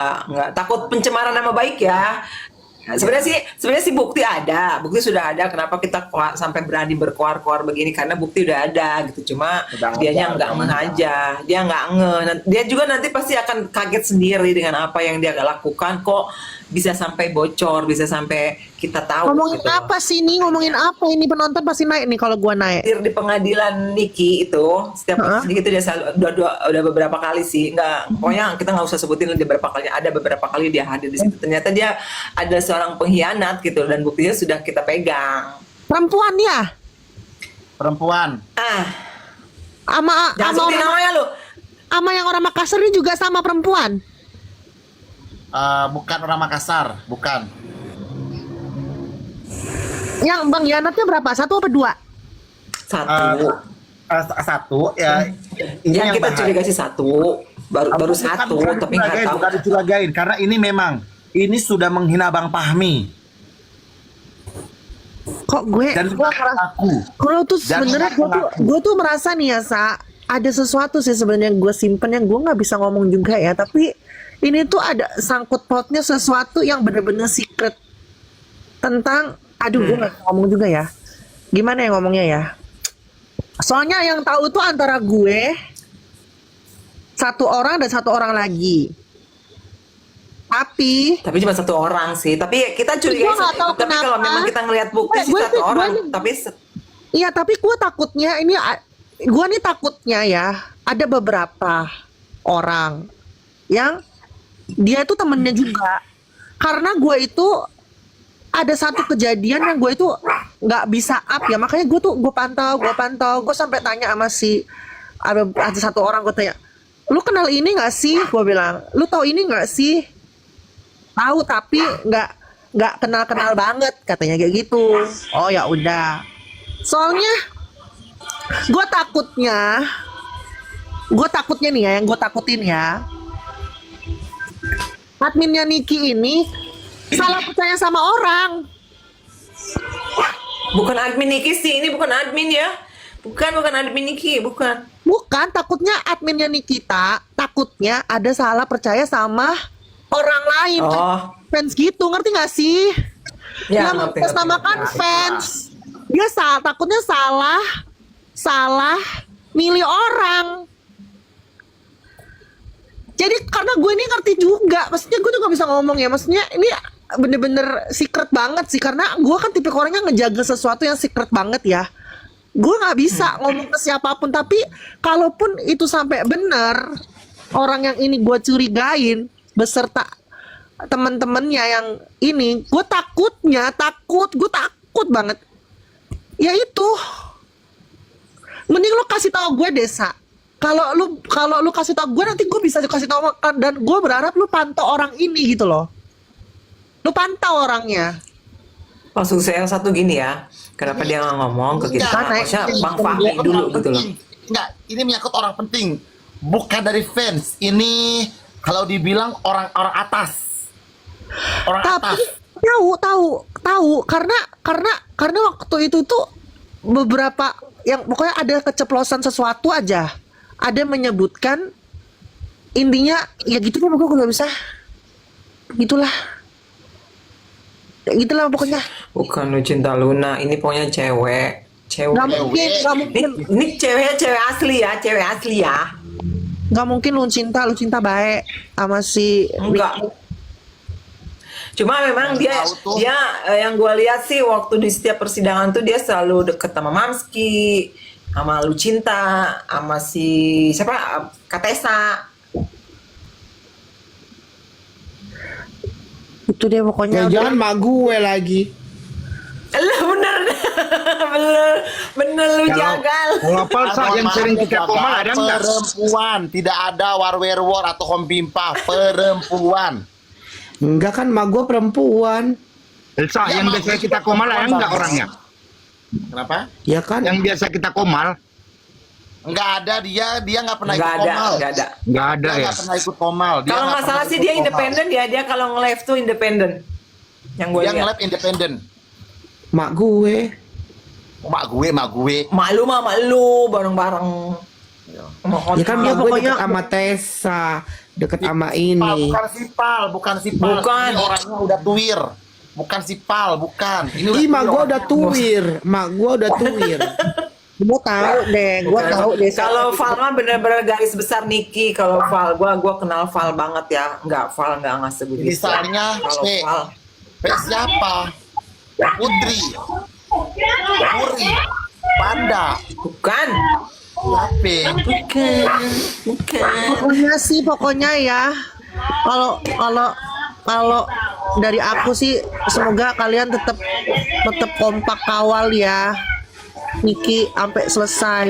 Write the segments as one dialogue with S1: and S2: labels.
S1: nggak takut pencemaran nama baik ya. Sebenarnya sih bukti sudah ada. Kenapa kita sampai berani berkoar-koar begini? Karena bukti udah ada gitu. Cuma
S2: Udah
S1: dianya
S2: ada,
S1: nggak
S2: udah
S1: ngeh
S2: mantap.
S1: aja. Dia nggak ngeh. Dia juga nanti pasti akan kaget sendiri dengan apa yang dia lakukan. Kok bisa sampai bocor, bisa sampai kita tahu
S3: Ngomongin
S1: gitu loh.
S3: apa sih ini? Ngomongin apa ini? Penonton pasti naik nih kalau gua naik.
S1: Hadir di pengadilan Niki itu setiap
S3: Heeh.
S1: kasus Niki itu dia selalu udah beberapa kali sih, nggak, pokoknya kita nggak usah sebutin dia berapa kali, ada beberapa kali dia hadir di situ, ternyata dia ada seorang pengkhianat gitu dan buktinya sudah kita pegang.
S3: Perempuan ya?
S2: Perempuan.
S3: Sama
S1: Jangan
S3: sama
S1: sebutin
S3: orang,
S1: namanya lu.
S3: sama yang orang Makassar ini juga sama perempuan.
S2: Bukan orang Makassar, bukan.
S3: Yang Bang Yanatnya berapa? 1 apa 2?
S1: Satu.
S2: Satu ya. Ini
S1: Yang kita
S2: bahaya.
S1: curiga sih satu, baru
S2: Bukan-
S1: satu,
S2: bukan
S1: tapi nggak
S2: dicuragain,
S1: tahu.
S2: bukan dicuragain karena ini memang ini sudah menghina Bang Fahmi
S3: Kok gue
S2: dan
S3: gua ngerasa
S2: aku.
S3: kalau tuh
S2: Dan
S3: sebenarnya
S2: mengaku.
S3: gue tuh merasa nih ya ada sesuatu sih sebenarnya gue simpen yang gue nggak bisa ngomong juga ya, tapi ini tuh ada sangkut pautnya sesuatu yang bener-bener secret tentang gue nggak bisa ngomong juga ya, gimana ya ngomongnya ya, soalnya yang tahu tuh antara gue satu orang dan satu orang lagi, tapi
S1: Tapi cuma satu orang sih, tapi kita curiga.
S3: Gua nggak tahu
S1: Tapi kalau
S3: kenapa.
S1: memang kita ngelihat bukti sih
S3: Gue-
S1: satu
S3: gue-
S1: orang,
S3: gue-
S1: tapi
S3: iya, tapi gue takutnya gue nih takutnya ya ada beberapa orang yang dia itu temennya juga, karena gue itu ada satu kejadian yang gue itu nggak bisa up ya, makanya gue pantau gue sampai tanya sama si ada satu orang, gue tanya, lu kenal ini nggak sih, gue bilang, lu tahu ini nggak sih, tahu tapi nggak kenal banget, katanya kayak gitu. Oh ya udah, soalnya gue takutnya nih ya, yang gue takutin ya, adminnya Niki ini salah percaya sama orang.
S1: bukan admin Niki sih, ini bukan admin ya. Bukan admin Niki, bukan.
S3: Bukan, takutnya adminnya Nikita takutnya ada salah percaya sama orang lain,
S1: Oh,
S3: fans gitu, ngerti gak sih?
S1: ya,
S3: Yang
S1: ngerti.
S3: mengatasnamakan fans, dia takutnya salah milih orang. Jadi karena gue ini ngerti juga, maksudnya gue tuh gak bisa ngomong ya, maksudnya ini bener-bener secret banget sih, karena gue kan tipe orangnya ngejaga sesuatu yang secret banget ya. Gue nggak bisa ngomong ke siapapun, tapi kalaupun itu sampai benar, orang yang ini gue curigain beserta teman-temannya yang ini, gue takut banget. Ya itu, mending lo kasih tahu gue, Desa. Kalau lu kasih tahu gue, nanti gue bisa kasih tahu, dan gue berharap lu pantau orang ini gitu loh. Lu pantau orangnya.
S1: Maksud saya satu gini ya, kenapa dia nggak ngomong ke kita?
S2: Enggak,
S1: Maksudnya Bang
S2: Ini
S1: Fahmi
S2: menyangkut
S1: dulu
S2: orang
S1: gitu loh.
S2: penting. Enggak, ini menyangkut orang penting. Bukan dari fans. Ini kalau dibilang orang-orang atas. Orang
S3: Tapi
S2: atas.
S3: tahu karena waktu itu tuh beberapa yang pokoknya ada keceplosan sesuatu aja, ada menyebutkan, intinya ya gitu lah, gue nggak bisa, gitulah pokoknya.
S1: Bukan lu cinta Luna, ini pokoknya cewek.
S3: Nggak mungkin
S1: Ini cewek asli ya.
S3: nggak mungkin lu cinta baik sama si
S1: Enggak. Cuma memang dia
S2: Tahu tuh.
S1: yang gue lihat sih waktu di setiap persidangan tuh dia selalu deket sama Mamski, sama Lucinta, sama si siapa, Katesa.
S3: itu dia pokoknya.
S4: Jangan mak gue lagi.
S1: Lah bener lu jagal.
S4: Kalau Palsa yang sering kita komal ada nggak?
S2: Perempuan, tidak ada warwerwor atau hompimpa. Perempuan.
S4: Enggak kan mak gue perempuan.
S5: Elsa,
S2: Ya,
S5: yang
S2: Mak,
S5: biasa
S2: itu
S5: kita komal ada
S2: perempuan,
S5: enggak
S2: Bang.
S5: orangnya?
S2: Kenapa?
S4: Ya kan?
S5: Yang biasa kita komal,
S2: Enggak ada, dia nggak pernah
S1: Nggak
S2: ikut
S1: ada,
S2: komal.
S1: nggak ada.
S5: enggak ada
S2: Dia
S5: ya.
S2: nggak pernah ikut komal. Dia
S1: Kalau nggak
S2: pernah
S1: salah sih
S2: ikut
S1: dia
S2: komal.
S1: independen ya, dia kalau nge-live tuh independen. Yang gue
S2: Dia
S1: lihat.
S2: nge-live independen.
S4: Mak gue.
S2: Mak gue.
S1: Mak lu bareng-bareng.
S4: Ya kan dia
S3: Ya,
S4: pokoknya
S3: pokoknya-
S4: deket sama Tessa. deket sama
S2: Sipal,
S4: ini.
S2: bukan sipal.
S1: Bukan.
S2: Ini orangnya udah tuir. Bukan sipal, bukan. Ini
S4: Ih, mak
S2: tuir
S4: gua udah
S2: orangnya.
S4: tuir. Mak gua udah tuir.
S3: Gue tahu deh, gue tahu deh.
S1: Kalau Val mah bener-bener garis besar Niki. Kalau Val, gua kenal Val banget ya. Val nggak sebut
S2: Misalnya,
S1: Kalau
S2: P.
S1: Val,
S2: P siapa? Putri. Puri. Panda.
S1: bukan.
S2: Siapa?
S3: Pokoknya sih, pokoknya ya. Kalau dari aku sih, semoga kalian tetap kompak kawal ya, Niki sampai selesai.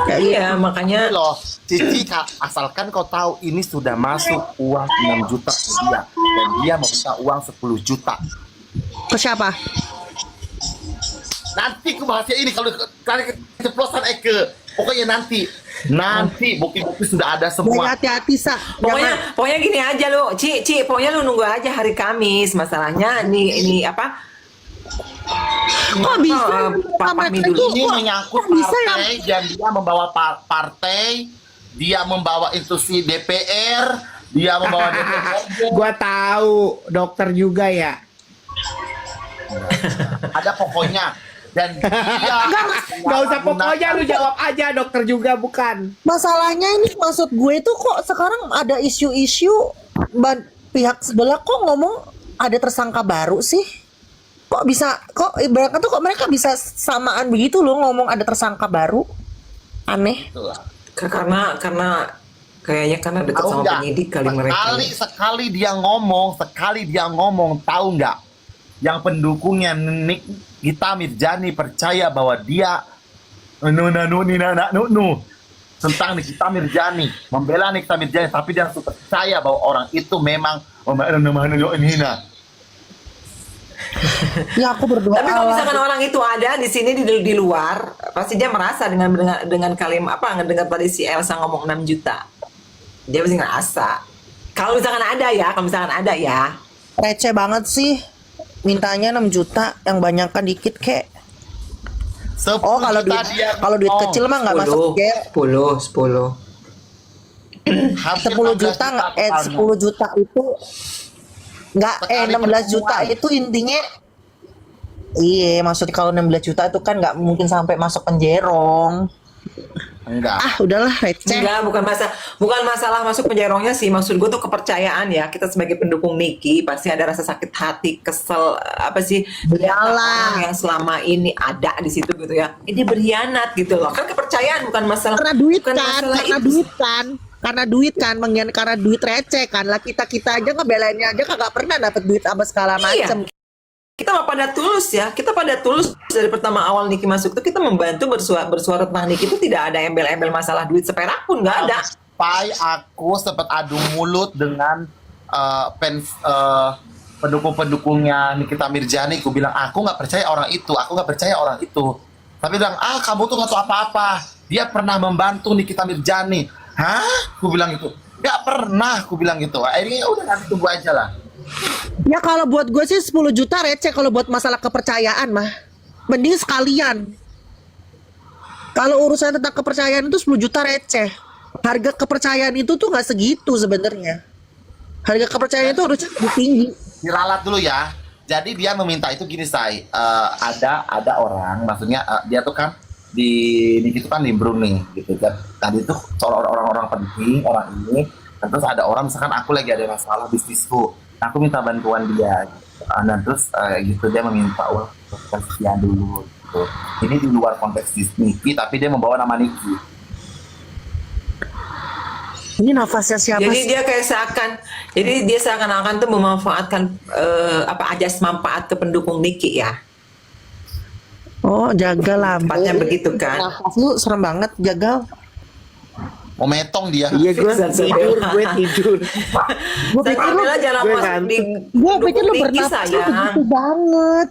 S3: Kayak gitu.
S1: Iya, makanya
S2: Ini loh, Cici, asalkan kau tahu ini sudah masuk uang 6 juta ke dia. Dan dia meminta uang 10 juta.
S3: Ke siapa?
S2: Nanti aku bahasnya ini kalau kalian keceplosan Eke. Pokoknya nanti bukti-bukti sudah ada
S3: Jangan
S2: semua.
S3: hati-hati sa.
S1: pokoknya gini aja lu, Ci, pokoknya lu nunggu aja hari Kamis. Masalahnya ini apa?
S3: Kok bisa?
S1: Papa
S3: Mereka
S1: Midul
S3: tuh
S2: Ini
S3: kok-
S2: menyangkut
S3: kok bisa ya?
S2: partai dan dia membawa partai, dia membawa institusi DPR, dia membawa DPR.
S4: Gua tahu, dokter juga ya.
S2: Ada pokoknya. Dan dia
S4: Gak usah pokoknya, lu jawab aja, dokter juga bukan.
S3: Masalahnya ini maksud gue tuh kok sekarang ada isu-isu pihak sebelah kok ngomong ada tersangka baru sih? Kok ibaratnya tuh kok mereka bisa samaan begitu loh ngomong ada tersangka baru? Aneh.
S1: karena kayaknya kan ada
S2: Tahu
S1: sama
S2: nggak?
S1: penyidik kali mereka.
S2: Sekali dia ngomong, tahu nggak? Yang pendukungnya Nikita Mirjani percaya bahwa dia tentang Nikita Mirjani, membela Nikita Mirjani, tapi dia langsung percaya bahwa orang itu memang menghina.
S3: Ya aku berdoa.
S1: Tapi kalau misalkan orang itu ada di sini di luar, pasti dia merasa dengan kalimat apa dengan tadi si Elsa ngomong 6 juta. Dia pasti ngerasa. Kalau misalkan ada ya.
S3: receh banget sih. Mintanya 6 juta, yang banyakkan dikit kek.
S2: 10
S3: Oh, kalau
S2: juta
S3: duit
S2: dia
S3: kecil
S2: ngomong.
S3: mah nggak masuk gel.
S1: 10.
S2: Hampir
S3: 10
S2: 16
S3: juta nggak,
S2: totalnya.
S3: 10 juta itu nggak,
S2: Sekali
S3: 16 juta
S2: pertemuan.
S3: itu intinya. Iya, maksudnya kalau 16 juta itu kan nggak mungkin sampai masuk penjerong.
S2: Enggak.
S3: Ah, udahlah receh.
S1: Enggak, bukan masalah masuk penjerongnya sih. Maksud gue tuh kepercayaan ya. Kita sebagai pendukung Niki pasti ada rasa sakit hati, kesel, apa sih?
S3: Iyalah.
S1: Orang yang selama ini ada di situ gitu ya. Ini berkhianat gitu loh. Kan kepercayaan bukan masalah.
S3: Karena duit
S1: bukan
S3: kan,
S1: masalah
S3: karena
S1: itu.
S3: duit kan. Karena duit receh kan. Lah kita aja ngebelainnya aja kagak pernah dapat duit sama segala
S1: Iya.
S3: macem.
S1: Kita mah pada tulus ya. Kita pada tulus dari pertama awal Niki masuk tuh kita membantu bersuara tentang Niki itu tidak ada embel-embel masalah duit seperak pun nggak ada.
S2: Sampai aku sempat adu mulut dengan fans pendukung-pendukungnya Nikita Mirjani. Aku bilang aku nggak percaya orang itu. Tapi bilang kamu tuh nggak tahu apa-apa. Dia pernah membantu Nikita Mirjani. Hah? Aku bilang gitu. Nggak pernah. Aku bilang gitu. Akhirnya udah nanti tunggu aja lah.
S3: Ya kalau buat gue sih 10 juta receh kalau buat masalah kepercayaan mah. Mending sekalian. Kalau urusan tentang kepercayaan itu 10 juta receh. Harga kepercayaan itu tuh nggak segitu sebenarnya. Harga kepercayaan itu harusnya lebih tinggi.
S2: Diralat dulu ya. Jadi dia meminta itu gini say. Ada orang, maksudnya dia tuh kan di situ kan nimbrung nih gitu kan. Tadi tuh soal orang-orang penting, orang ini. Dan terus ada orang misalkan aku lagi ada masalah bisnisku. Aku minta bantuan dia. Dan terus gitu dia meminta uang sekian dulu gitu. Ini di luar konteks Niki tapi dia membawa nama Niki.
S3: Ini nafasnya siapa
S1: Jadi
S3: sih?
S1: dia seakan-akan tuh memanfaatkan ajas manfaat ke pendukung Niki ya.
S3: Oh, jaga lah.
S1: Tempatnya begitu kan.
S3: Nafas lu serem banget, jaga.
S2: Mau metong dia.
S4: Iya, gue tidur.
S3: Gue pikir lu,
S1: Pamela jangan
S4: gue
S1: masuk di
S3: gue pikir lu
S1: Niki,
S3: bernafas tuh
S1: sayang.
S3: begitu banget.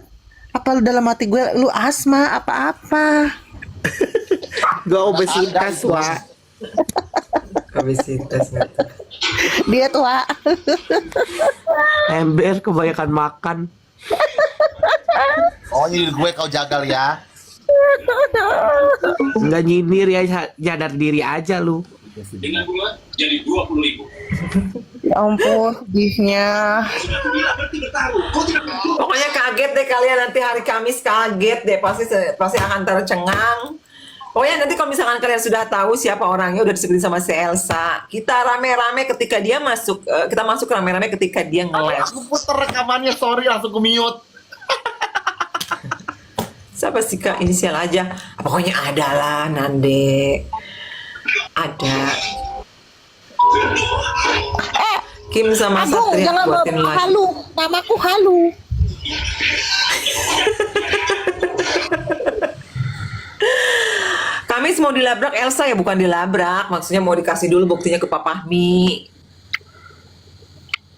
S3: Apa lu dalam hati gue lu asma apa-apa?
S4: Gue obesitas, Wak.
S1: Obesitas.
S3: Dia tuh Wak.
S4: Ember kebanyakan makan.
S2: Oh ini gue kau jagal ya.
S4: Nggak nyindir ya, sadar diri aja lu.
S5: dengan bunga jadi 20.000.
S3: Ya ampun, sedihnya.
S1: Pokoknya kaget deh kalian nanti hari Kamis, kaget deh, pasti akan tercengang. Pokoknya nanti kalau misalkan kalian sudah tahu siapa orangnya, udah disebutin sama si Elsa, kita rame-rame ketika dia masuk, kita masuk rame-rame ketika dia nge-live.
S2: Aku putar rekamannya, sorry langsung gue mute.
S1: Siapa sih Kak? Inisial aja. Pokoknya ada lah, Nande. Ada. Kim sama
S3: Agung,
S1: Satria
S3: jangan
S1: buatin
S3: bawa
S1: lagi.
S3: halu. Namaku halu.
S1: Kamis mau dilabrak Elsa ya, bukan dilabrak. Maksudnya mau dikasih dulu buktinya ke Pak Fahmi.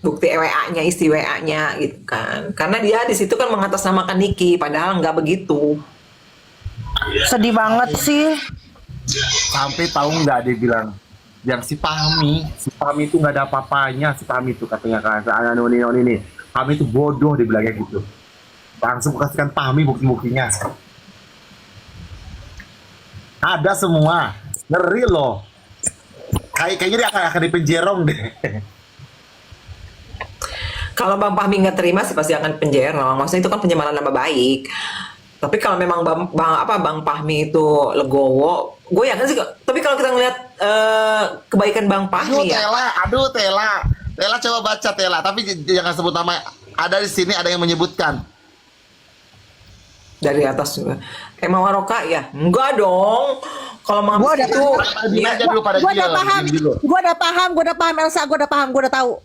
S1: Bukti WA-nya, isi WA-nya gitu kan. Karena dia di situ kan mengatasnamakan Niki, padahal nggak begitu.
S3: Sedih banget sih.
S2: Sampai tahu nggak dia bilang, yang si Fahmi itu nggak ada apa-apanya, si Fahmi itu katanya kan, ini, Fahmi itu bodoh, dia bilangnya gitu. Langsung kasihkan Fahmi bukti-buktinya. Ada semua, ngeri loh. Kayaknya dia akan dipenjerong deh.
S1: Kalau Bang Fahmi nggak terima sih pasti akan penjara. Maksudnya itu kan pencemaran nama baik. Tapi kalau memang Bang Fahmi itu legowo, gue yakin sih. Tapi kalau kita ngeliat kebaikan Bang
S2: Aduh
S1: Fahmi ya,
S2: Tela coba baca Tela, tapi jangan sebut nama. Ada di sini ada yang menyebutkan.
S1: dari atas juga. Emang Waroka ya? Enggak dong. Kalau Mama
S3: Gua udah
S1: itu
S2: Diam aja dulu pada
S3: Gue
S2: dia.
S3: udah paham,
S2: diam dulu.
S3: gue udah paham Elsa, gue udah paham, gue udah tahu.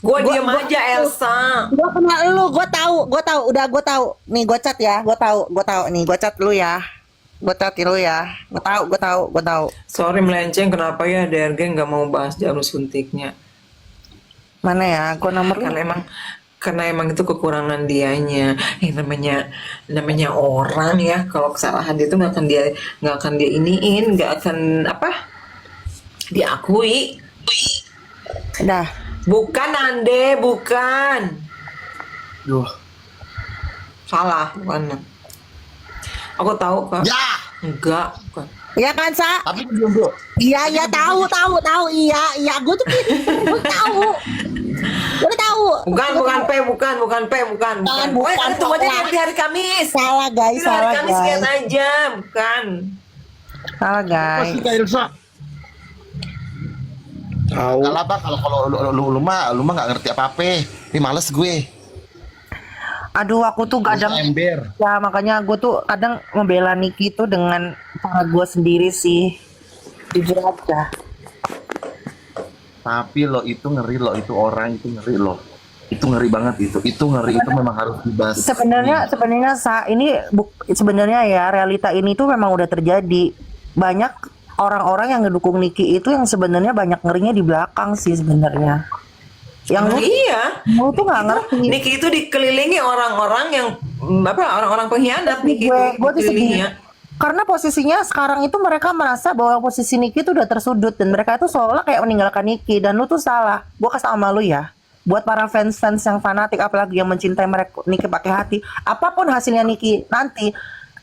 S1: gue diem aja Elsa.
S3: Gue kenal lu, gue tahu, udah gue tahu. Nih gue chat ya, gue tahu. Nih gue chat lu ya, gue tahu.
S1: Sorry melenceng, kenapa ya DRG nggak mau bahas jarum suntiknya?
S3: Mana ya, gue nomor lu.
S1: Karena emang itu kekurangan dianya. Namanya orang ya, kalau kesalahan dia itu nggak akan dia iniin, nggak akan diakui.
S3: Dah,
S1: Bukan Ande, bukan.
S2: Duh.
S1: Salah, bukan. Aku tahu kok.
S2: Ya,
S1: Enggak, bukan.
S3: iya kan Sa?
S2: tapi diam dulu.
S3: Iya tahu, iya, gue tuh gue tahu.
S1: Bukan P. Pokoknya itu aja di hari Kamis.
S3: Salah guys,
S1: Itu hari Kamis lihat aja, bukan.
S3: Salah guys.
S4: Tahu.
S2: Nggak lah Bang, kalau lu mah nggak ngerti apa-apa. Ini males gue.
S3: Aduh, aku tuh kadang
S2: Ember.
S3: ya makanya gue tuh kadang membela Niki tuh dengan cara gue sendiri sih. Jujur aja.
S2: Tapi lo itu ngeri lo, itu orang itu ngeri lo. Itu ngeri banget itu ngeri, itu memang harus dibahas.
S3: Sebenarnya sebenarnya ya realita ini tuh memang udah terjadi. Banyak orang-orang yang ngedukung Niki itu yang sebenarnya banyak ngerinya di belakang sih sebenarnya. Yang lu tuh nggak ngerti.
S1: Niki itu dikelilingi orang-orang yang orang-orang pengkhianat. Niki itu
S3: Gue tuh sedih.
S1: dikelilingnya.
S3: Karena posisinya sekarang itu mereka merasa bahwa posisi Niki itu udah tersudut dan mereka itu seolah kayak meninggalkan Niki, dan lu tuh salah. Gue kasih tau sama lu ya. Buat para fans-fans yang fanatik apalagi yang mencintai mereka Niki pakai hati, apapun hasilnya Niki nanti,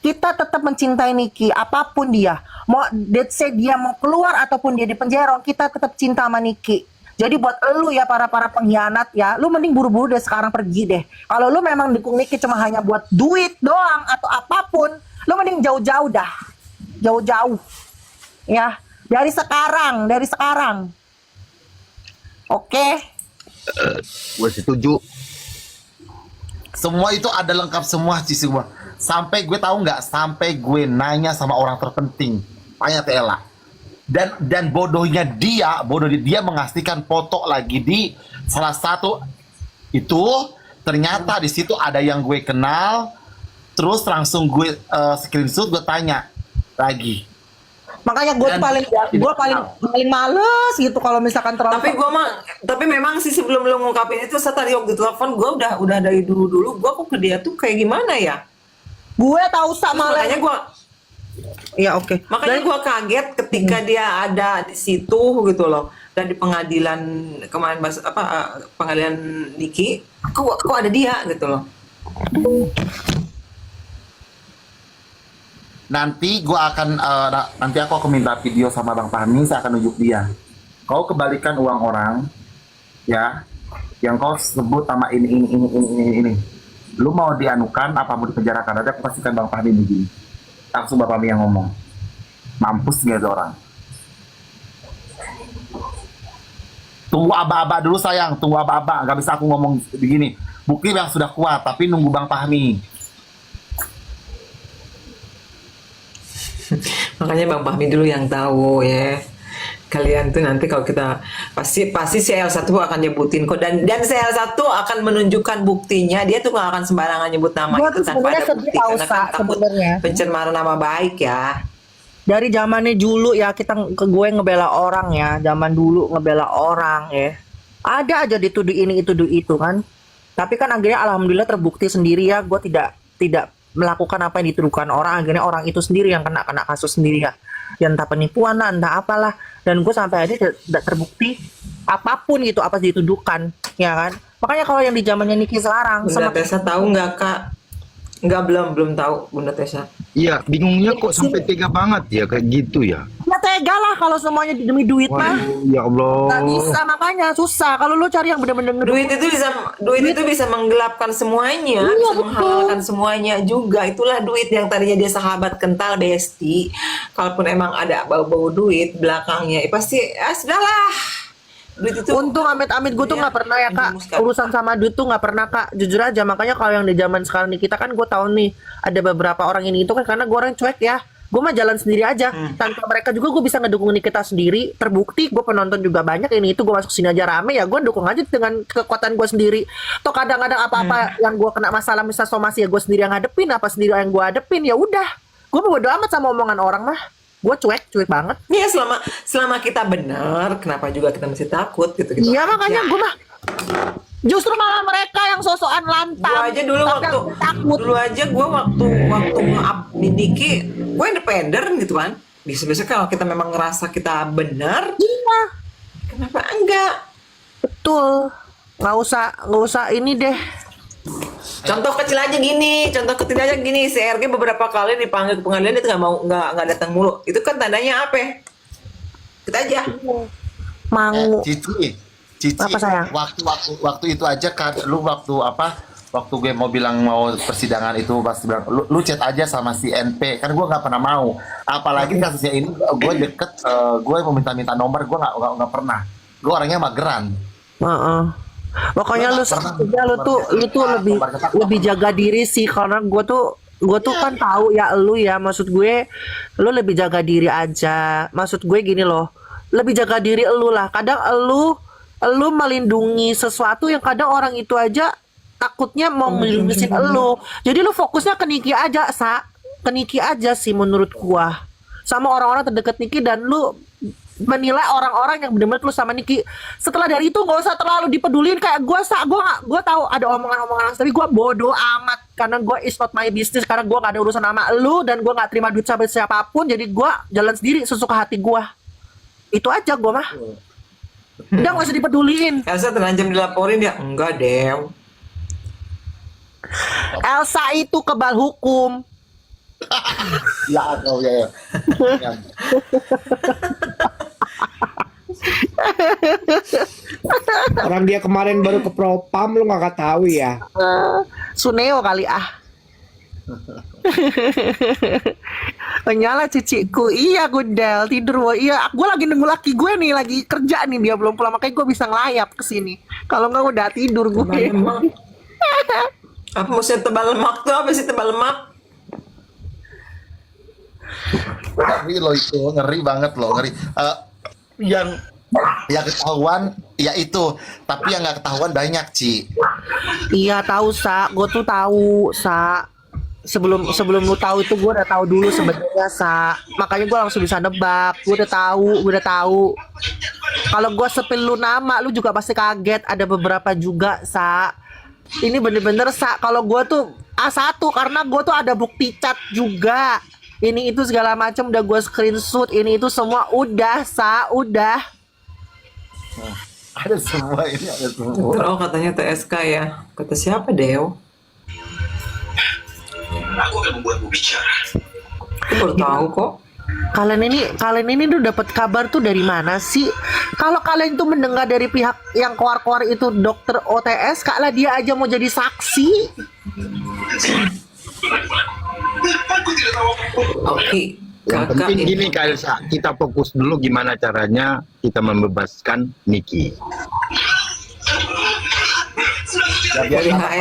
S3: kita tetap mencintai Niki apapun dia. Mau let's say dia mau keluar ataupun dia di penjara, kita tetap cinta sama Niki. Jadi buat lu ya para pengkhianat ya, lu mending buru-buru deh sekarang pergi deh. Kalau lu memang dukung Niki cuma hanya buat duit doang atau apapun, lu mending jauh-jauh dah. Jauh-jauh. Ya, dari sekarang. Oke.
S2: Gue setuju. Semua itu ada lengkap semua sih semua. Sampai gue tahu nggak, sampai gue nanya sama orang terpenting, tanya Tela. Dan bodohnya dia mengasihkan foto lagi di salah satu itu, ternyata di situ ada yang gue kenal. Terus langsung gue screenshot, gue tanya lagi.
S3: Makanya gue paling males gitu kalau misalkan terlalu.
S1: Tapi memang sih sebelum lu ngungkapin itu, saya tadi waktu telepon gue udah dari dulu gue kok ke dia tuh kayak gimana ya?
S3: Gue tahu sama
S1: Makanya gue
S3: ya oke.
S1: Makanya gue kaget ketika dia ada di situ gitu loh, dan di pengadilan kemarin pengadilan Niki, kok ada dia gitu loh.
S2: Nanti gue akan nanti aku minta video sama Bang Fahmi, saya akan nunjuk dia. kau kembalikan uang orang, ya, yang kau sebut sama ini. Lu mau dianukan apa mau dipenjarakan? Ada aku pastikan Bang Fahmi begini. Langsung Bang Fahmi yang ngomong. Mampus nggak ada orang. Tunggu aba-aba dulu sayang, tunggu aba-aba. Gak bisa aku ngomong begini. Bukti yang sudah kuat, tapi nunggu Bang Fahmi.
S1: Makanya Bang Fahmi dulu yang tahu ya. Kalian tuh nanti kalau kita pasti si Elsa tuh akan nyebutin kok, dan si Elsa tuh akan menunjukkan buktinya. Dia tuh gak akan sembarangan nyebut nama
S3: Gua
S1: itu
S3: tuh
S1: tanpa
S3: sebenarnya
S1: ada
S3: sedih
S1: bukti,
S3: tahu,
S1: karena
S3: Sa,
S1: kan takut
S3: sebenarnya.
S1: pencemaran nama baik ya.
S3: Dari zamannya dulu ya, gue ngebela orang ya, zaman dulu ngebela orang ya. Ada aja dituduh ini itu kan. Tapi kan akhirnya alhamdulillah terbukti sendiri ya, gue tidak melakukan apa yang dituduhkan orang. Akhirnya orang itu sendiri yang kena kasus sendiri ya. Ya entah penipuan lah, entah apalah. Dan gue sampai aja tidak terbukti apapun gitu apa dituduhkan, ya kan. Makanya kalau yang di zamannya Niki sekarang
S1: Bunda Tessa tahu nggak Kak? Nggak, belum tahu Bunda Tessa.
S5: Iya, bingungnya kok sampai tega banget ya kayak gitu ya.
S3: ya tega lah kalau semuanya demi duit mah.
S5: Waduh, ya Allah.
S3: Gak bisa, makanya susah kalau lu cari yang bener-bener
S1: Duit itu bisa menggelapkan semuanya,
S3: Iya,
S1: bisa
S3: betul.
S1: menghalalkan semuanya juga. Itulah duit yang tadinya dia sahabat kental besti. Kalaupun emang ada bau-bau duit belakangnya, pasti sudahlah. Duit itu
S3: Untung amit-amit gue tuh
S1: Iya,
S3: nggak pernah ya Kak,
S1: menjumuskan.
S3: urusan sama duit tuh nggak pernah Kak, jujur aja. Makanya kalau yang di zaman sekarang nih kita kan, gue tahu nih ada beberapa orang ini itu kan karena gue orang cuek ya, gue mah jalan sendiri aja. Tanpa mereka juga gue bisa ngedukung kita sendiri. Terbukti gue penonton juga banyak, ini itu gue masuk sini aja rame ya, gue dukung aja dengan kekuatan gue sendiri. Toh kadang-kadang apa-apa yang gue kena masalah misal somasi ya gue sendiri yang ngadepin, apa sendiri yang gue hadepin, ya udah gue bodo amat sama omongan orang mah. Gue cuek banget.
S1: ya selama kita benar, kenapa juga kita mesti takut gitu.
S3: Iya makanya gue mah justru malah mereka yang sosokan lantang.
S1: Gue aja dulu
S3: tapi
S1: waktu
S3: aku takut.
S1: waktu nge-up di Niki, gue independen gitu kan. Bisa-bisa kalau kita memang ngerasa kita benar,
S3: Iya,
S1: kenapa enggak?
S3: betul. Nggak usah ini deh.
S1: Contoh kecil aja gini, si RG beberapa kali dipanggil ke pengadilan itu nggak datang mulu. Itu kan tandanya apa? Kita aja.
S3: Mau
S2: Cici,
S3: Apa, sayang?
S2: waktu itu aja kan, lu waktu gue mau bilang mau persidangan itu pasti bilang lu chat aja sama si NP, kan gue nggak pernah mau. Apalagi kasusnya ini gue deket, gue mau minta nomor, gue nggak pernah. Gue orangnya mageran.
S3: Heeh. Pokoknya
S2: Gua
S3: lu
S2: nggak pernah
S3: lu tuh lebih jaga diri sih, karena gue tuh kan tahu ya lu ya, maksud gue lu lebih jaga diri aja. Maksud gue gini loh, lebih jaga diri lu lah. Kadang lu melindungi sesuatu yang kadang orang itu aja takutnya mau melindungi lu. Jadi lu fokusnya ke Niki aja, ke Niki aja sih menurut gua. Sama orang-orang terdekat Niki, dan lu menilai orang-orang yang benar-benar lu sama Niki. Setelah dari itu nggak usah terlalu dipedulin kayak gue tahu ada omongan-omongan tapi gue bodoh amat, karena gue is not my business, karena gue gak ada urusan sama lu dan gue gak terima duit sama siapapun. Jadi gue jalan sendiri sesuka hati gue. Itu aja gue mah. Udah gak usah dipedulin.
S1: Elsa terancam dilaporin ya? Enggak, Dew.
S3: Elsa itu kebal hukum.
S2: Ya, ya.
S4: Orang dia kemarin baru ke propam, lu nggak tahu ya.
S3: Suneo kali ah. Nyala ciciku. Iya Gundel tidur. Iya, gue lagi nunggu laki gue nih, lagi kerja nih, dia belum pulang, makanya gue bisa ngelayap ke sini. Kalau nggak udah tidur gue.
S1: Lemak. Apa maksudnya tebal lemak tuh? Apa sih tebal lemak?
S2: Tapi lo itu ngeri banget lo, ngeri. Yang ketahuan ya itu, tapi yang nggak ketahuan banyak, Ci.
S3: Iya tahu gue tuh tahu sebelum lu tahu itu gue udah tahu dulu sebenarnya makanya gue langsung bisa nebak. Gue udah tahu. Kalau gue sepil lu nama, lu juga pasti kaget. Ada beberapa juga ini bener-bener kalau gue tuh A1, karena gue tuh ada bukti chat juga. Ini itu segala macam udah gue screenshot, ini itu semua udah udah.
S2: Ada semua ini, ada semua.
S1: Oh, katanya TSK ya. Kata siapa, Dew?
S6: Aku akan membuatmu bicara.
S1: Aku baru tahu kok.
S3: Kalian ini tuh dapat kabar tuh dari mana sih? Kalau kalian tuh mendengar dari pihak yang keluar-keluar itu dokter OTS, Kak Ladia aja mau jadi saksi.
S1: Oke,
S5: Yang
S1: kakak
S5: penting
S1: ini
S5: gini Kak Elsa, kita fokus dulu gimana caranya kita membebaskan Niki.
S1: dari HS